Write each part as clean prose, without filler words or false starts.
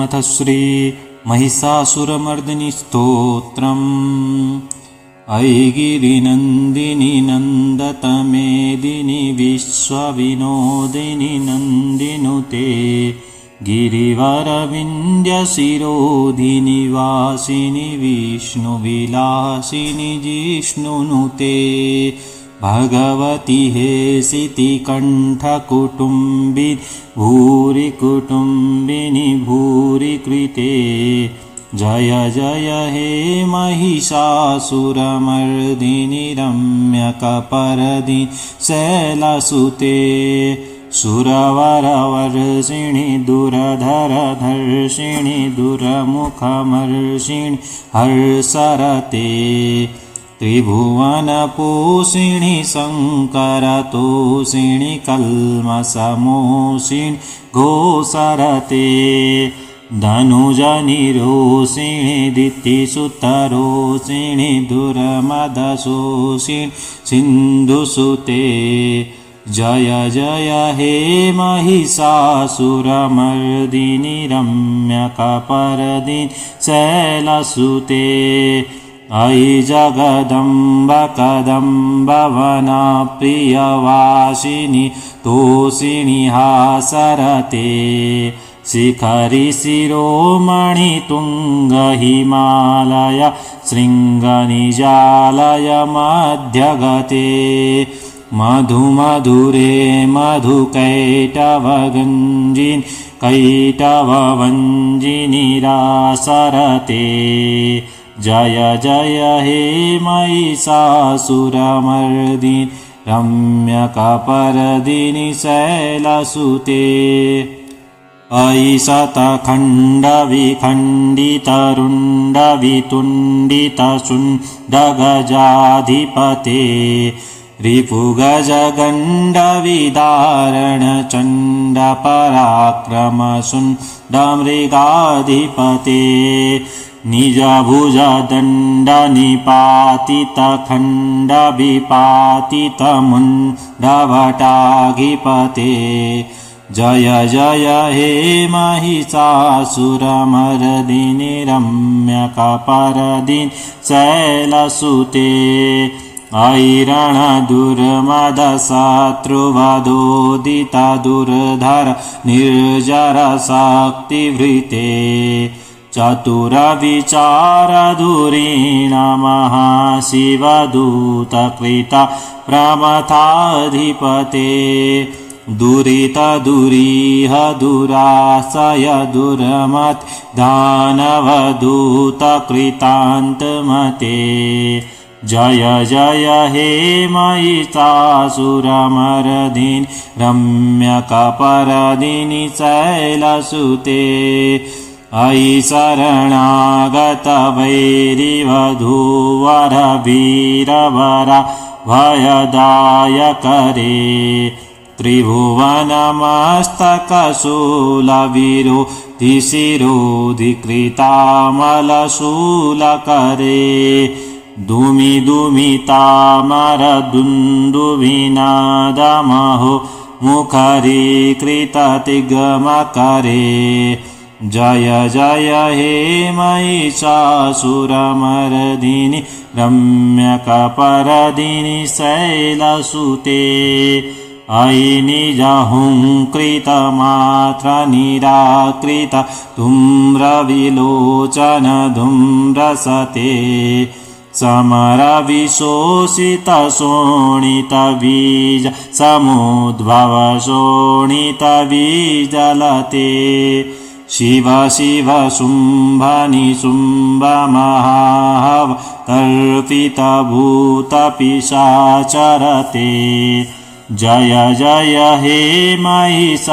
ओमथ श्री महिषासुरमर्दिनी स्तोत्रम्। ऐगिरिनन्दिनि नन्दतमेदिनि विश्वविनोदिनि नन्दिनुते गिरिवरविन्द्यशिरोधिनि वासिनि विष्णुविलासिनि जिष्णुनुते भगवति हेसितिकण्ठकुटुम्बिनि भूरि कुटुम्बिनि भूरि कृते जय जय हे महिषासुरमर्दिनि रम्यकपर्दिनि शैलसुते सुरवरवर्षिणि दुरधरधर्षिणि दुरमुखमर्षिणि हर्षरते त्रिभुवनपोषिणि शङ्करतोषिणि कल्मषमोषिणि घोषरते धनुजनिरोषिणि दितिसुतरोषिणि दुर्मदशोषिणि सिन्धुसुते जय जय हे महिषासुरमर्दिनि रम्यकपर्दिनि शैलसुते अयि जगदम्ब कदम्बवनप्रियवासिनि तोषिणि हासरते शिखरि शिरोमणि तुङ्गहिमालय शृङ्गनिजालय मध्यगते मधुमधुरे मधुकैटवगञ्जिनि कैटववञ्जिनि रासरते जय जय हे महिषासुरमर्दिनि रम्यकपर्दिनि शैलसुते अयि शतखण्डविखण्डितरुण्डवितुण्डितशुण्डगजाधिपते रिपुगजगण्डविदारणचण्डपराक्रमशुण्डमृगाधिपते निजभुजदण्डनिपातितखण्डविपातितमुण्डभटाधिपते जय जय हे महिषासुरमर्दिनि रम्यकपर्दिनि शैलसुते ऐरणदुर्मदशत्रुवधोदितदुर्धर निर्जरशक्तिवृते चतुरविचारधुरीण महाशिवदूतकृता प्रमथाधिपते दुरितदुरीह दुराशय दुर्मत् दानवदूतकृतान्तमते जय जय हे महिषासुरमर्दिनि रम्यकपर्दिनि शैलसुते अयि शरणागतवैरिवधूवरवीरवरा भयदायकरे त्रिभुवनमस्तकशूलविरोधिशिरोधिकृतामलशूलकरे दुमिदुमितामरदुन्दुभिनादमहो मुखरीकृततिगमकरे जय जय हे महिषासुरमर्दिनि रम्यकपर्दिनि शैलसुते अयि निजहुङ्कृतमात्रनिराकृत धूम्रविलोचन धूम्रसते समरविशोषितशोणितबीज समुद्भव शोणितबीजलते शिव शिव शुम्भनिशुम्भमहाहव कल्पितभूतपिशाचरते जय जय हे महिषासुरमर्दिनि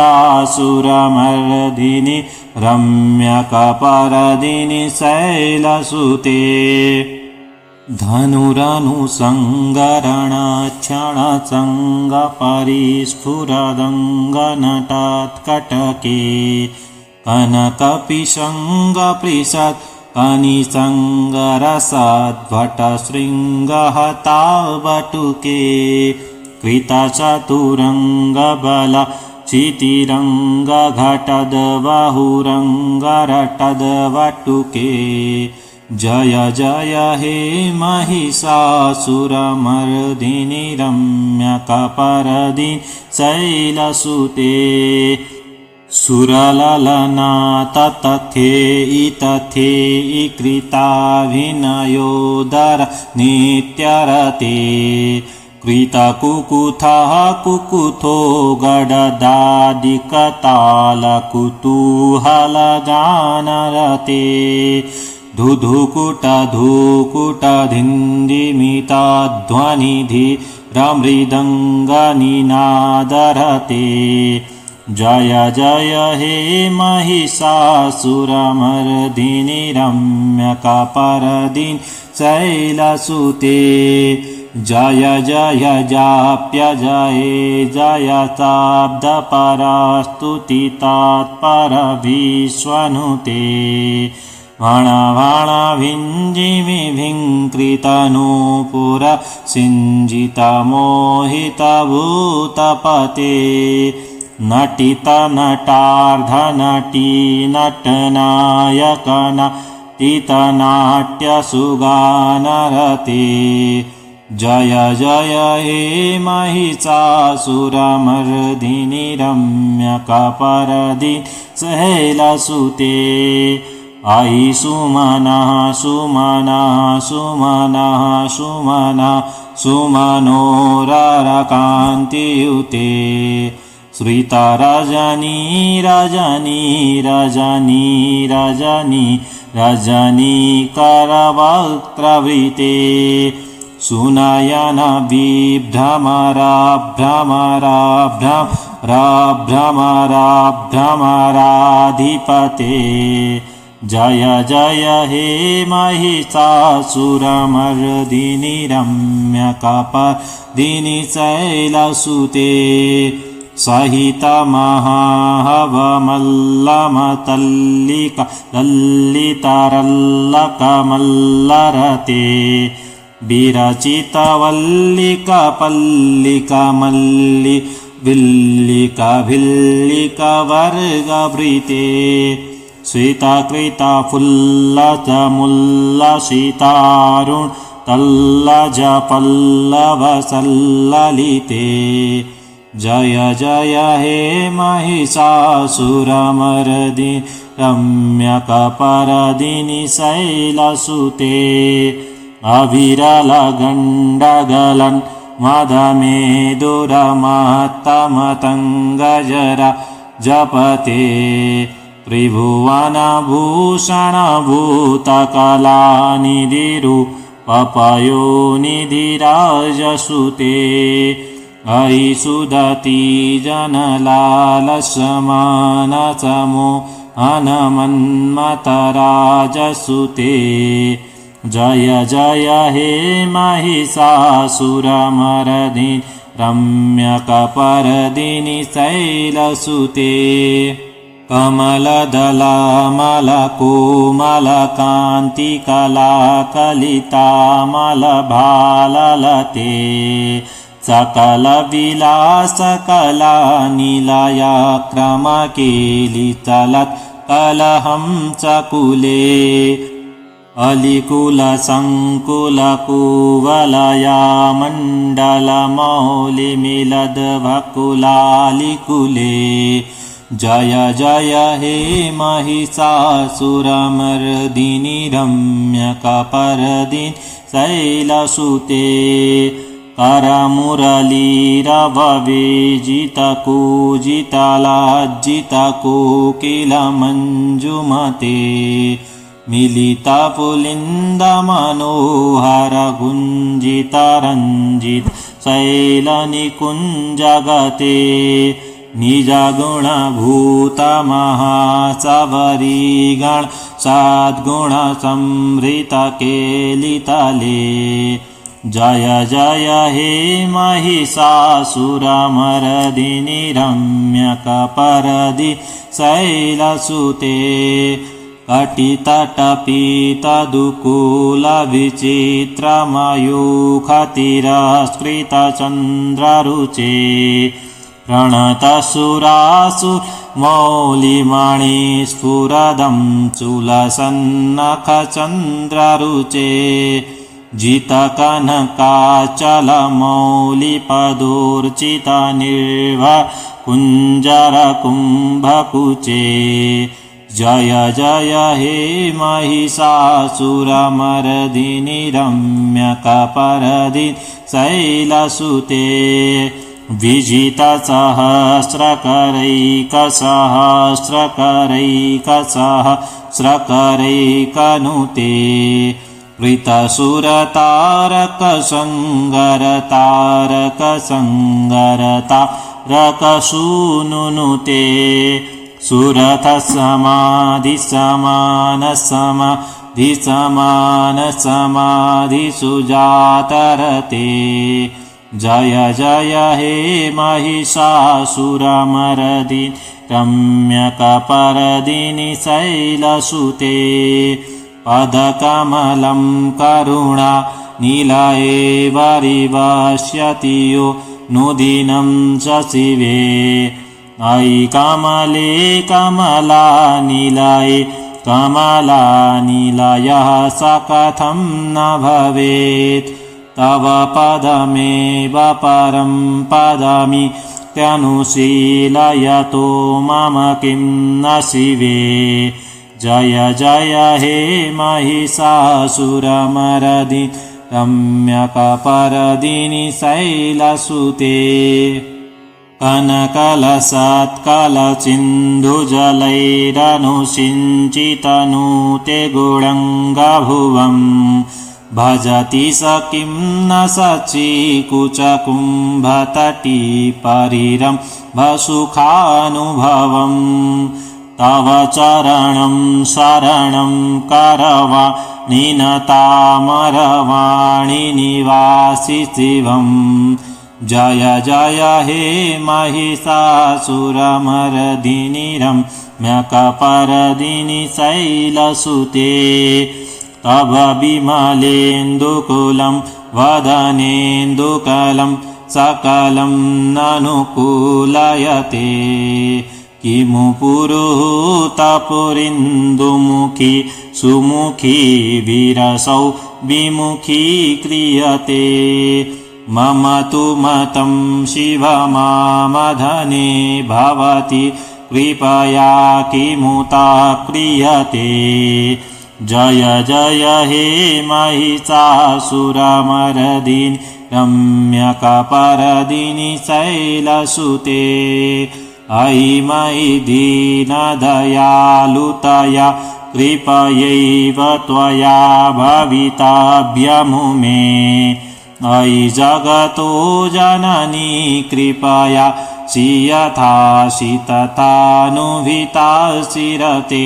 रम्यकपर्दिनि शैलसुते धनुरनुसङ्गरणक्षणसङ्गपरिस्फुरदङ्गनटात्कटके कनकपिशङ्गपृषत् कनिसङ्गरसाद्भटशृङ्गहतावटुके कृतचतुरङ्गबल क्षितिरङ्गघटद्बाहुरङ्गरटद्वटुके जय जय हे महिषासुरमर्दिनि रम्यकपर्दिनि शैलसुते सुरललना तथे कृताभिनयोदर नित्यरते कृतकुकुथः कुकुथो गडदादिकतालकुतूहलगानरते धुधुकुटधुकुटधिन्दिमिताध्वनिधिरमृदङ्गनिनादरते जय जय हे महिषासुरमर्दिनि रम्यकपर्दिनि शैलसुते जय जय जाप्यजये जयताब्दपरास्तुतितात्परविश्वनुते वणवणभिञ्जिमिभिङ्कृतनूपुर सिञ्जितमोहितभूतपते नटितनटार्धनटी नटनायकनटितनाट्यसुगानरते जय जय हे महिषासुरमर्दिनि रम्यकपर्दिनि शैलसुते अयि सुमनः सुमनः सुमनः सुमनः सुमनोररकान्तियुते श्रितरजनी रजनी रजनी रजनी रजनीकरवक्त्रवृते सुनयन विभ्रमराभ्रमराभ्रमराभ्रमराधिपते जय जय हे महिषासुरमर्दिनि रम्यकपर्दिनि शैलसुते सहितमहाहवमल्लमतल्लिका लल्लितरल्लकमल्लरते विरचितवल्लिकपल्लिकमल्लि विल्लिकभिल्लिकवर्गवृते श्वेतकृतफुल्लचमुल्लसितारुण तल्लजपल्लवसल्ललिते जय जय हे महिषासुरमर्दिनि रम्यकपर्दिनि शैलसुते अविरलगण्डगलन् मदमेदुरमत्तमतङ्गजरा जपते त्रिभुवनभूषणभूतकलानिधिरूपपयोनिधिराजसुते अयि सुदती जनलालसमानसमो हनमन्मतराजसुते जय जय हे महिषासुरमर्दिनि रम्यकपर्दिनि शैलसुते कमलदलामलकोमलकान्तिकलाकलितामलभाललते सकलविलासकलानिलयाक्रमकेलितलत्कलहं चकुले अलिकुलसङ्कुलकुवलयामण्डलमौलिमिलद्भकुलालिकुले जय जय हे महिषासुरमर्दिनि रम्यकपर्दिनि शैलसुते करमुरलीरवविजितकूजितलाज्जितकोकिलमञ्जुमते मिलितपुलिन्दमनोहरगुञ्जितरञ्जित शैलनिकुञ्जगते निजगुणभूतमहासबरीगण सद्गुणसंहृतकेलितले जय जय हे महिषासुरमर्दिनि रम्यकपर्दिनि शैलसुते कटितटपितदुकूलविचित्रमयूखतिरस्कृतचन्द्ररुचे रणतसुरासु मौलिमणि स्फुरदं चूलसन्नखचन्द्ररुचे जितकनकाचलमौलिपदोर्चितनिर्भ कुञ्जरकुम्भकुचे जय जय हे महिषासुरमर्दिनि रम्यकपरदिनि शैलसुते विजितसहस्रकरैकसहस्रकरैकसहस्रकरैकनुते कृतसुरतारकसंगरतारकसंगरतारकसूनुनुते सुरथसमाधिसमानसमाधिसमानसमाधिसुजातरते जय जय हे महिषासुरमर्दिनि रम्यकपरदिनि शैलसुते पदकमलं करुणा नीलयेवरिवश्यति यो नुदिनं शशिवे अयि कमले कमलानिलये कमलानिलयः स कथं न भवेत् तव पदमेव परं पदमित्यनुशीलयतो मम किं न शिवे जय जय हे महिषासुरमर्दिनि रम्यकपरदिनि शैलसुते कनकलसत्कलसिन्धुजलैरनुसिञ्चितनुते गुणङ्गभुवम् भजति स किं न सचीकुचकुम्भतटीपरिरम्भसुखानुभवम् तव चरणं शरणं करवाणि निनतामरवाणि निवासि शिवम् जय जय हे महिषासुरमर्दिनि रम्यकपरदिनि शैलसुते तव विमलेन्दुकुलं वदनेन्दुकलं सकलं ननुकूलयते किमु पुरुहूतपुरिन्दुमुखी सुमुखी विरसौ विमुखी क्रियते मम तु मतं शिवमामधने भवति कृपया किमुता क्रियते जय जय हे महिषासुरमर्दिनि रम्यकपरदिनि शैलसुते अयि मयि दीनदयालुतया कृपयैव त्वया भवितव्यमुमे अयि जगतो जननी कृपया यथासि तथानुभितासि रते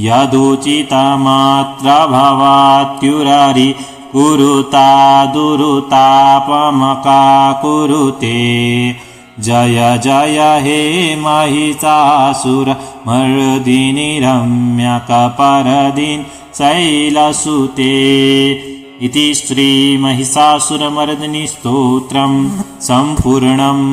यदुचितमात्र भवात्युररि कुरुता दुरुतापमका कुरुते जय जय हे महिषासुरमर्दिनि रम्यकपरदिनि शैलसुते इति श्रीमहिषासुरमर्दिनि स्तोत्रं सम्पूर्णम्।